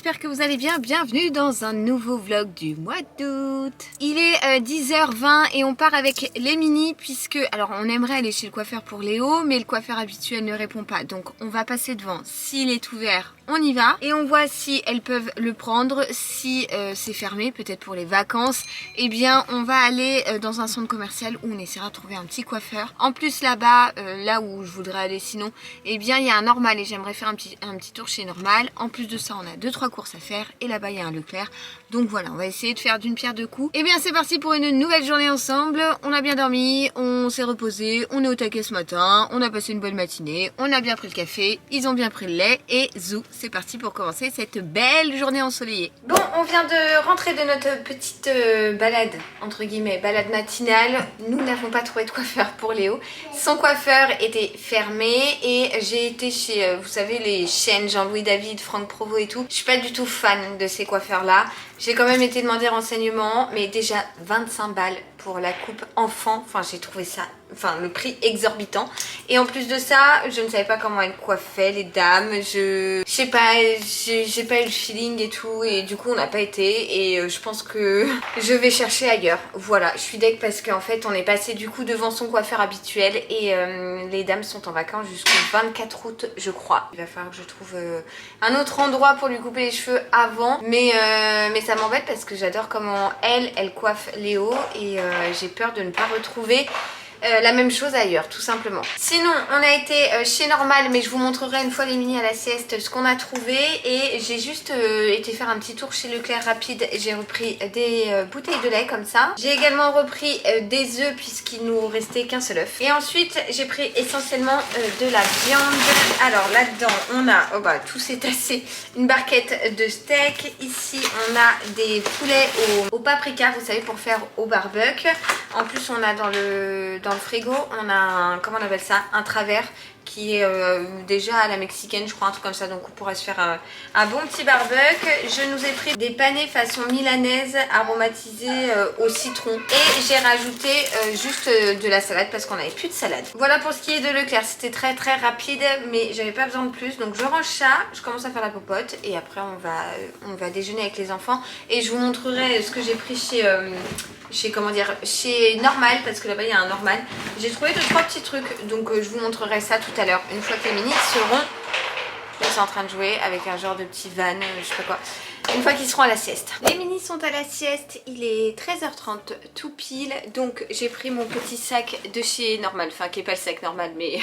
j'espère que vous allez bien. Bienvenue dans un nouveau vlog du mois d'août. Il est 10h20 et on part avec les mini puisque, alors on aimerait aller chez le coiffeur pour Léo, mais le coiffeur habituel ne répond pas. Donc on va passer devant. S'il est ouvert, on y va et on voit si elles peuvent le prendre. Si c'est fermé, peut-être pour les vacances, eh bien on va aller dans un centre commercial où on essaiera de trouver un petit coiffeur. En plus là-bas, là où je voudrais aller sinon, eh bien il y a un Normal et j'aimerais faire un petit tour chez Normal. En plus de ça, on a 2-3 courses à faire et là-bas il y a un Leclerc. Donc voilà, on va essayer de faire d'une pierre deux coups. Et bien c'est parti pour une nouvelle journée ensemble. On a bien dormi, on s'est reposé, on est au taquet ce matin, on a passé une bonne matinée, on a bien pris le café, ils ont bien pris le lait et zou, c'est parti pour commencer cette belle journée ensoleillée. Bon, on vient de rentrer de notre petite balade, entre guillemets, balade matinale. Nous n'avons pas trouvé de coiffeur pour Léo. Son coiffeur était fermé et j'ai été chez, vous savez, les chaînes Jean-Louis David, Franck Provost et tout. Je suis pas du tout fan de ces coiffeurs là. J'ai quand même été demander renseignements, mais déjà 25 balles pour la coupe enfant. Enfin, j'ai trouvé ça, le prix exorbitant. Et en plus de ça, je ne savais pas comment elles coiffaient les dames. Je sais pas, j'ai pas eu le feeling et tout. Et du coup, on n'a pas été. Et je pense que je vais chercher ailleurs. Voilà, je suis deg parce qu'en fait, on est passé du coup devant son coiffeur habituel. Et les dames sont en vacances jusqu'au 24 août, je crois. Il va falloir que je trouve un autre endroit pour lui couper les cheveux avant. Mais ça m'embête parce que j'adore comment elle coiffe Léo. Et j'ai peur de ne pas retrouver la même chose ailleurs, tout simplement. Sinon, on a été chez Normal, mais je vous montrerai une fois les mini à la sieste ce qu'on a trouvé. Et j'ai juste été faire un petit tour chez Leclerc rapide. J'ai repris des bouteilles de lait comme ça. J'ai également repris des œufs puisqu'il nous restait qu'un seul œuf. Et ensuite, j'ai pris essentiellement de la viande. Alors là-dedans, on a, oh bah tout s'est tassé, une barquette de steak. Ici, on a des poulets au paprika, vous savez, pour faire au barbecue. En plus, on a dans le frigo, on a un, comment on appelle ça, un travers qui est déjà à la mexicaine, je crois, un truc comme ça. Donc on pourrait se faire un bon petit barbecue. Je nous ai pris des panais façon milanaise aromatisés au citron. Et j'ai rajouté juste de la salade parce qu'on n'avait plus de salade. Voilà pour ce qui est de Leclerc. C'était très rapide, mais j'avais pas besoin de plus. Donc je range ça, je commence à faire la popote. Et après on va déjeuner avec les enfants. Et je vous montrerai ce que j'ai pris chez Normal, parce que là-bas il y a un Normal. J'ai trouvé 2-3 petits trucs, donc je vous montrerai ça tout à l'heure, une fois que les mini seront. Ils sont en train de jouer avec un genre de petit van, je sais pas quoi. Une fois qu'ils seront à la sieste. Les minis sont à la sieste, il est 13h30 tout pile. Donc j'ai pris mon petit sac de chez Normal. Enfin qui est pas le sac Normal mais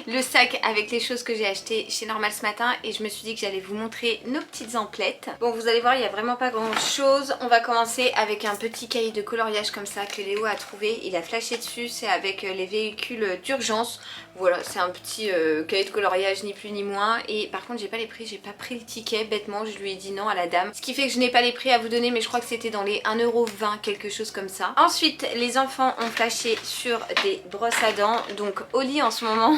le sac avec les choses que j'ai acheté chez Normal ce matin. Et je me suis dit que j'allais vous montrer nos petites emplettes. Bon, vous allez voir, il n'y a vraiment pas grand chose. On va commencer avec un petit cahier de coloriage comme ça que Léo a trouvé. Il a flashé dessus, c'est avec les véhicules d'urgence. Voilà, c'est un petit cahier de coloriage ni plus ni moins. Et par contre j'ai pas les prix, j'ai pas pris le ticket bêtement, je lui ai dit non à la dame. Ce qui fait que je n'ai pas les prix à vous donner, mais je crois que c'était dans les 1,20€, quelque chose comme ça. Ensuite, les enfants ont flashé sur des brosses à dents. Donc Oli en ce moment,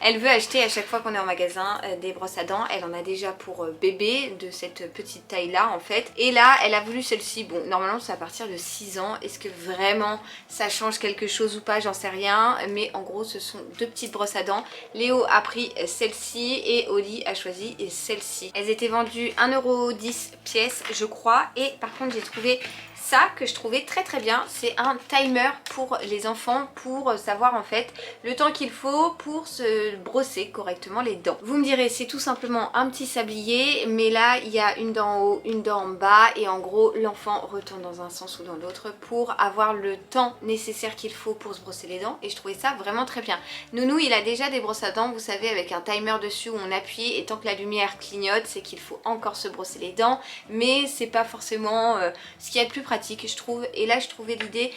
elle veut acheter à chaque fois qu'on est en magasin des brosses à dents. Elle en a déjà pour bébé de cette petite taille là en fait. Et là, elle a voulu celle-ci. Bon, normalement c'est à partir de 6 ans. Est-ce que vraiment ça change quelque chose ou pas? J'en sais rien. Mais en gros, ce sont deux petites brosses à dents. Léo a pris celle-ci et Oli a choisi celle-ci. Elles étaient vendues 1,10€ pièce je crois. Et par contre j'ai trouvé ça que je trouvais très bien. C'est un timer pour les enfants pour savoir en fait le temps qu'il faut pour se brosser correctement les dents. Vous me direz, c'est tout simplement un petit sablier, mais là il y a une dent en haut, une dent en bas et en gros l'enfant retourne dans un sens ou dans l'autre pour avoir le temps nécessaire qu'il faut pour se brosser les dents. Et je trouvais ça vraiment très bien. Nounou il a déjà des brosses à dents, vous savez, avec un timer dessus où on appuie et tant que la lumière clignote c'est qu'il faut encore se brosser les dents, mais c'est pas forcément ce qui est le plus pratique je trouve. Et là je trouvais l'idée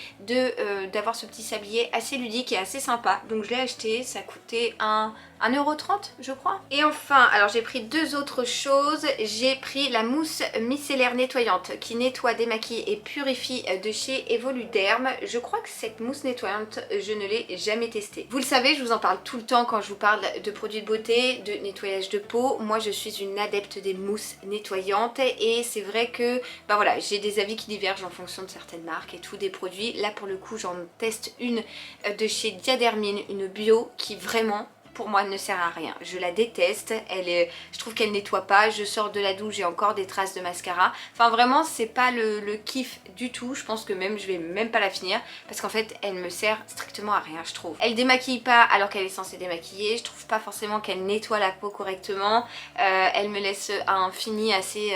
d'avoir ce petit sablier assez ludique et assez sympa, donc je l'ai acheté. Ça coûtait 1,30€ je crois. Et enfin, alors j'ai pris deux autres choses. J'ai pris la mousse micellaire nettoyante qui nettoie, démaquille et purifie de chez Evoluderm. Je crois que cette mousse nettoyante je ne l'ai jamais testée. Vous le savez, je vous en parle tout le temps quand je vous parle de produits de beauté, de nettoyage de peau. Moi je suis une adepte des mousses nettoyantes et c'est vrai que voilà, j'ai des avis qui divergent en fonction de certaines marques et tout, des produits. Là pour le coup j'en teste une de chez Diadermine, une bio qui vraiment pour moi ne sert à rien. Je la déteste, je trouve qu'elle nettoie pas, je sors de la douche, j'ai encore des traces de mascara. Enfin vraiment c'est pas le kiff du tout, je pense que même je vais même pas la finir parce qu'en fait elle me sert strictement à rien je trouve. Elle démaquille pas alors qu'elle est censée démaquiller, je trouve pas forcément qu'elle nettoie la peau correctement, elle me laisse un fini assez,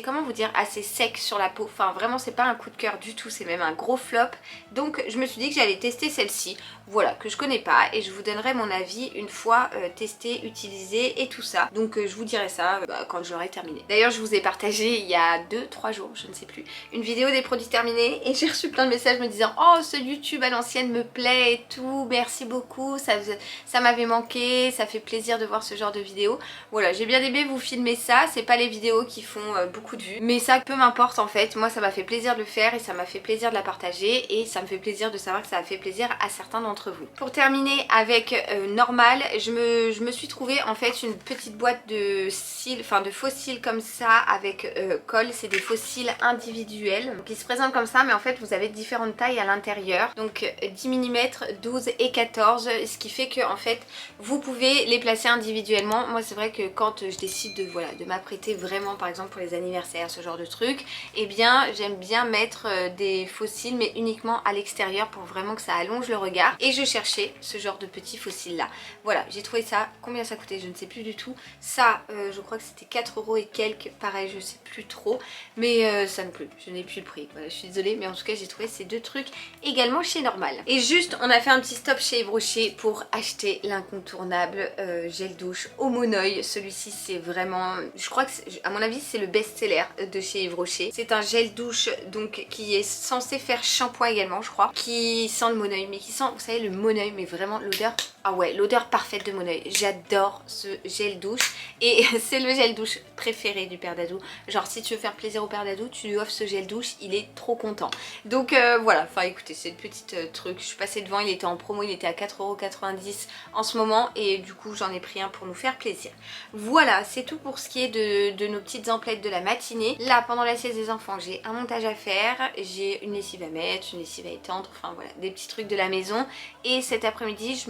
comment vous dire, assez sec sur la peau. Enfin vraiment c'est pas un coup de cœur du tout, c'est même un gros flop. Donc je me suis dit que j'allais tester celle-ci, voilà, que je connais pas, et je vous donnerai mon avis une fois testée, utilisée et tout ça. Donc je vous dirai ça quand je l'aurai terminé. D'ailleurs je vous ai partagé il y a 2-3 jours, je ne sais plus, une vidéo des produits terminés et j'ai reçu plein de messages me disant oh ce YouTube à l'ancienne me plaît et tout, merci beaucoup, ça m'avait manqué, ça fait plaisir de voir ce genre de vidéos. Voilà, j'ai bien aimé vous filmer ça, c'est pas les vidéos qui font beaucoup de vues, mais ça peu m'importe en fait, moi ça m'a fait plaisir de le faire et ça m'a fait plaisir de la partager et ça me fait plaisir de savoir que ça a fait plaisir à certains d'entre vous. Pour terminer avec Normal, je me suis trouvé en fait une petite boîte de cils, enfin de faux cils comme ça avec colle, c'est des faux cils individuels qui se présentent comme ça mais en fait vous avez différentes tailles à l'intérieur, donc 10 mm, 12 et 14, ce qui fait que en fait vous pouvez les placer individuellement. Moi c'est vrai que quand je décide de m'apprêter vraiment par exemple pour les anniversaires, ce genre de trucs, et bien j'aime bien mettre des faux cils mais uniquement à l'extérieur pour vraiment que ça allonge le regard, et je cherchais ce genre de petits faux cils là. Voilà, j'ai trouvé ça, combien ça coûtait je ne sais plus du tout, ça je crois que c'était 4 € et quelques, pareil je sais plus trop, mais ça ne plus, je n'ai plus le prix, voilà je suis désolée, mais en tout cas j'ai trouvé ces deux trucs également chez Normal. Et juste on a fait un petit stop chez Yves Rocher pour acheter l'incontournable gel douche au monoeil. Celui-ci c'est vraiment, je crois que à mon avis c'est le best-seller de chez Yves Rocher. C'est un gel douche donc qui est censé faire shampoing également je crois, qui sent le monoeil, mais qui sent, vous savez, le monoeil, mais vraiment l'odeur, ah ouais, l'odeur parfaite de monoeil. J'adore ce gel douche et c'est le gel douche préféré du père Dadou. Genre si tu veux faire plaisir au père Dadou, tu lui offres ce gel douche, il est trop content. Donc voilà, enfin écoutez, c'est une petite truc, je suis passée devant, il était en promo, il était à 4,90 € en ce moment et du coup j'en ai pris un pour nous faire plaisir. Voilà, c'est tout pour ce qui est de nos petites emplettes de la matinée. Là, pendant la sieste des enfants, j'ai un montage à faire, j'ai une lessive à mettre, une lessive à étendre, enfin voilà, des petits trucs de la maison. Et cet après-midi,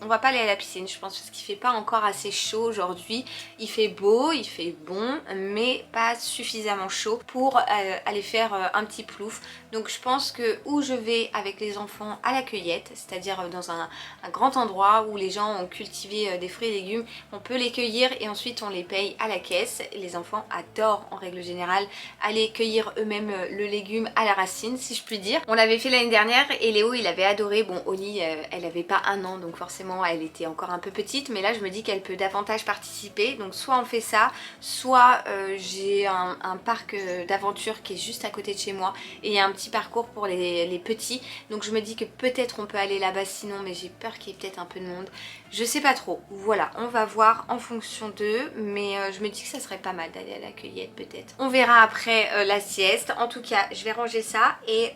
on va pas aller à la piscine, je pense, parce qu'il fait pas encore assez chaud aujourd'hui. Il fait beau, il fait bon, mais pas suffisamment chaud pour aller faire un petit plouf. Donc je pense que où je vais avec les enfants à la cueillette, c'est-à-dire dans un grand endroit où les gens ont cultivé des fruits et légumes, on peut les cueillir et ensuite on les paye à la caisse. Les enfants adorent en règle générale aller cueillir eux-mêmes le légume à la racine, si je puis dire. On l'avait fait l'année dernière et Léo il avait adoré. Bon, Oli elle avait pas 1 an donc forcément elle était encore un peu petite, mais là je me dis qu'elle peut davantage participer. Donc soit on fait ça, soit j'ai un parc d'aventure qui est juste à côté de chez moi et il y a un petit parcours pour les petits, donc je me dis que peut-être on peut aller là-bas sinon, mais j'ai peur qu'il y ait peut-être un peu de monde, je sais pas trop. Voilà, on va voir en fonction d'eux, mais je me dis que ça serait pas mal d'aller à la cueillette peut-être. On verra après la sieste. En tout cas je vais ranger ça et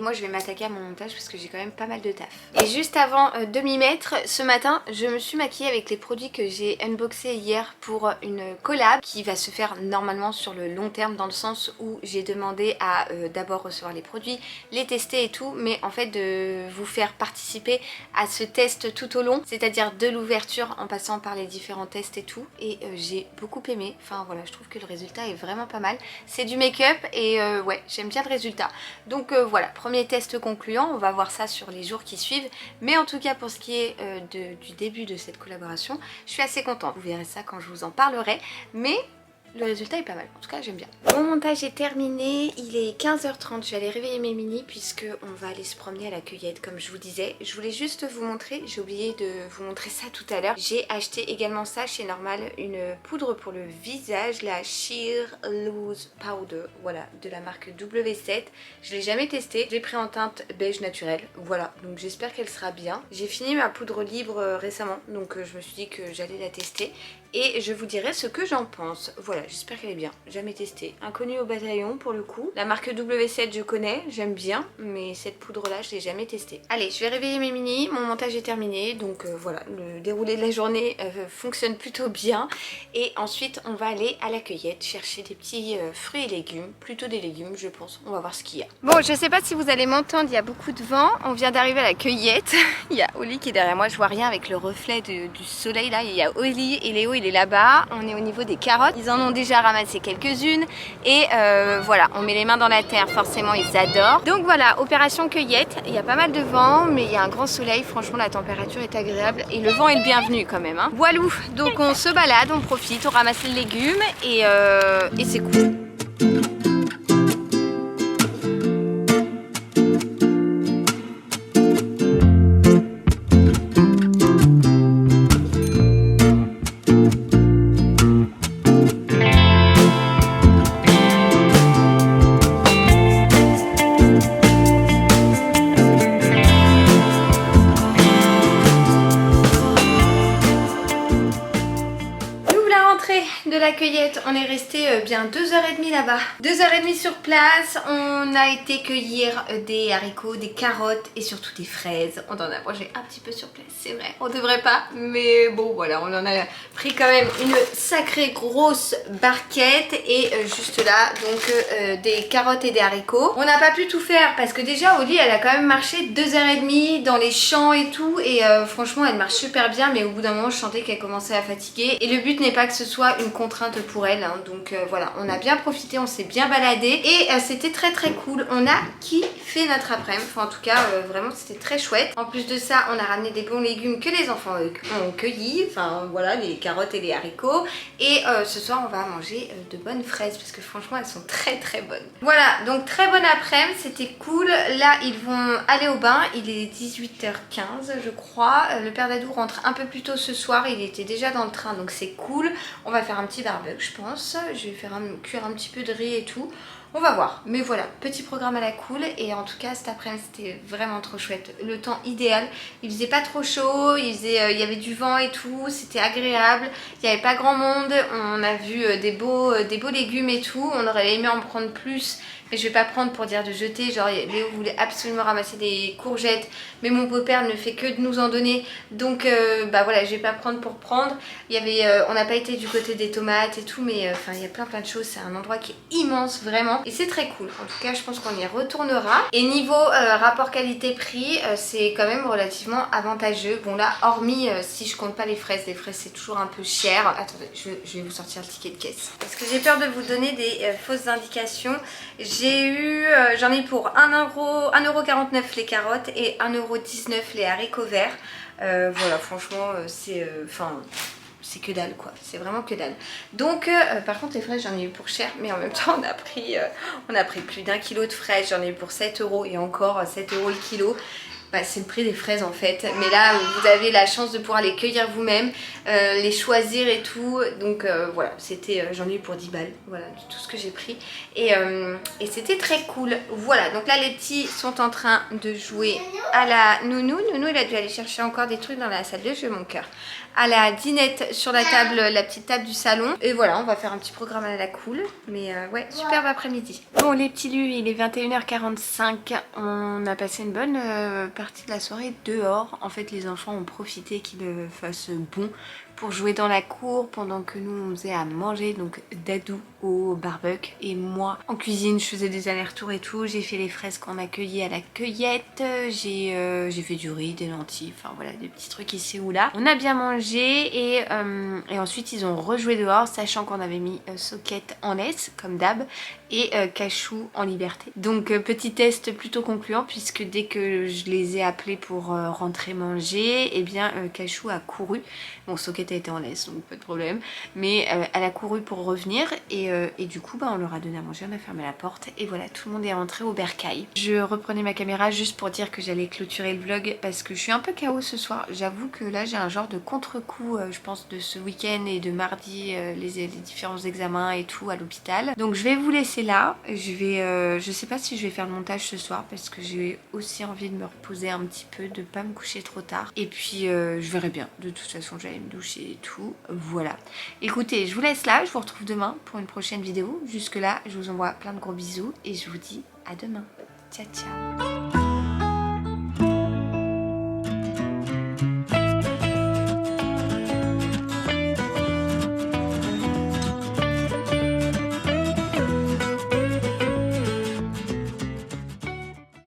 moi je vais m'attaquer à mon montage parce que j'ai quand même pas mal de taf. Et juste avant de m'y mettre, ce matin je me suis maquillée avec les produits que j'ai unboxés hier pour une collab qui va se faire normalement sur le long terme, dans le sens où j'ai demandé à d'abord recevoir les produits, les tester et tout, mais en fait de vous faire participer à ce test tout au long, c'est-à-dire de l'ouverture en passant par les différents tests et tout, et j'ai beaucoup aimé. Enfin voilà, je trouve que le résultat est vraiment pas mal. C'est du make-up et ouais, j'aime bien le résultat. Donc voilà, premier test concluant, on va voir ça sur les jours qui suivent, mais en tout cas pour ce qui est du début de cette collaboration, je suis assez contente. Vous verrez ça quand je vous en parlerai, mais le résultat est pas mal, en tout cas j'aime bien. Mon montage est terminé, il est 15h30, je vais aller réveiller mes mini puisque on va aller se promener à la cueillette comme je vous disais. Je voulais juste vous montrer, j'ai oublié de vous montrer ça tout à l'heure, j'ai acheté également ça chez Normal, une poudre pour le visage, la Sheer Loose Powder, voilà, de la marque W7. Je l'ai jamais testée, j'ai pris en teinte beige naturel, voilà, donc j'espère qu'elle sera bien. J'ai fini ma poudre libre récemment, donc je me suis dit que j'allais la tester. et je vous dirai ce que j'en pense. Voilà, j'espère qu'elle est bien. Jamais testée. Inconnue au bataillon pour le coup. La marque W7 je connais, j'aime bien, mais cette poudre là je l'ai jamais testée. Allez, je vais réveiller mes mini, mon montage est terminé, donc voilà, le déroulé de la journée fonctionne plutôt bien. Et ensuite on va aller à la cueillette chercher des petits fruits et légumes, plutôt des légumes je pense. On va voir ce qu'il y a. Bon, je sais pas si vous allez m'entendre, il y a beaucoup de vent. On vient d'arriver à la cueillette. Il y a Oli qui est derrière moi, je vois rien avec le reflet du soleil là. Il y a Oli et Léo, il est là-bas. On est au niveau des carottes. Ils en ont déjà ramassé quelques-unes. Et voilà, on met les mains dans la terre, forcément ils adorent. Donc voilà, opération cueillette. Il y a pas mal de vent, mais il y a un grand soleil. Franchement, la température est agréable. Et le vent est le bienvenu quand même. Hein. Voilou, donc on se balade, on profite, on ramasse les légumes. Et c'est cool. De la cueillette, on est resté bien 2h30 là-bas. 2h30 sur place, on a été cueillir des haricots, des carottes et surtout des fraises. On en a mangé un petit peu sur place, c'est vrai. On devrait pas, mais bon voilà, on en a pris quand même une sacrée grosse barquette et juste là, donc des carottes et des haricots. On n'a pas pu tout faire parce que déjà Oli, elle a quand même marché 2h30 dans les champs et tout et franchement elle marche super bien, mais au bout d'un moment je sentais qu'elle commençait à fatiguer et le but n'est pas que ce soit une contrainte pour elle, hein. Donc voilà, on a bien profité, on s'est bien baladé et c'était très cool. On a kiffé notre après-midi, enfin en tout cas vraiment c'était très chouette. En plus de ça, on a ramené des bons légumes que les enfants ont cueillis, enfin voilà, les carottes et les haricots. Et ce soir on va manger de bonnes fraises parce que franchement elles sont très bonnes. Voilà, donc très bonne après-midi, c'était cool. Là ils vont aller au bain, il est 18h15 je crois. Le père Dadou rentre un peu plus tôt ce soir, il était déjà dans le train donc c'est cool. On va faire un petit barbecue je pense, je vais faire cuire un petit peu de riz et tout. On va voir, mais voilà, petit programme à la cool et en tout cas cet après-midi c'était vraiment trop chouette. Le temps idéal, il faisait pas trop chaud, il y avait du vent et tout, c'était agréable, il n'y avait pas grand monde, on a vu des beaux légumes et tout, on aurait aimé en prendre plus. Mais je vais pas prendre pour dire de jeter, genre Léo voulait absolument ramasser des courgettes, mais mon beau-père ne fait que de nous en donner, donc bah voilà, je vais pas prendre pour prendre. Il y avait, on n'a pas été du côté des tomates et tout, mais enfin il y a plein de choses, c'est un endroit qui est immense vraiment, et c'est très cool. En tout cas je pense qu'on y retournera. Et niveau rapport qualité-prix, c'est quand même relativement avantageux. Bon là, hormis si je compte pas les fraises c'est toujours un peu cher. Attendez, je vais vous sortir le ticket de caisse, parce que j'ai peur de vous donner des fausses indications. J'en ai pour 1,49€ les carottes et 1,19€ les haricots verts. Voilà, franchement, c'est que dalle quoi, c'est vraiment que dalle. Donc par contre les fraises j'en ai eu pour cher, mais en même temps on a pris plus d'1 kilo de fraises, j'en ai eu pour 7€ et encore 7€ le kilo. Bah, c'est le prix des fraises en fait, mais là vous avez la chance de pouvoir les cueillir vous-même, les choisir et tout, donc voilà, c'était j'en ai eu pour 10 balles, voilà tout ce que j'ai pris et c'était très cool. Voilà, donc là les petits sont en train de jouer à la nounou, il a dû aller chercher encore des trucs dans la salle de jeu mon cœur, à la dinette sur la table, la petite table du salon, et voilà on va faire un petit programme à la cool, mais ouais, superbe après-midi. Bon les petits lus, il est 21h45, on a passé une bonne partie de la soirée dehors. En fait les enfants ont profité qu'il fasse bon pour jouer dans la cour pendant que nous on faisait à manger, donc Dadou au barbecue et moi en cuisine, je faisais des allers-retours et tout. J'ai fait les fraises qu'on a cueillies à la cueillette, j'ai fait du riz, des lentilles, enfin voilà des petits trucs ici ou là. On a bien mangé et ensuite ils ont rejoué dehors, sachant qu'on avait mis Socket en laisse comme d'hab et Cachou en liberté. Donc petit test plutôt concluant, puisque dès que je les ai appelés pour rentrer manger, et bien Cachou a couru. Bon, Socket a été en laisse donc pas de problème, mais elle a couru pour revenir et du coup bah, on leur a donné à manger, on a fermé la porte et voilà, tout le monde est rentré au bercail. Je reprenais ma caméra juste pour dire que j'allais clôturer le vlog parce que je suis un peu KO ce soir. J'avoue que là j'ai un genre de contre-coup je pense de ce week-end et de mardi, les différents examens et tout à l'hôpital. Donc je vais vous laisser là, je sais pas si je vais faire le montage ce soir parce que j'ai aussi envie de me reposer reposer un petit peu, de pas me coucher trop tard. Et puis je verrai bien, de toute façon j'allais me doucher et tout, voilà. Écoutez, je vous laisse là, je vous retrouve demain pour une prochaine vidéo. Jusque là, je vous envoie plein de gros bisous et je vous dis à demain. Ciao ciao.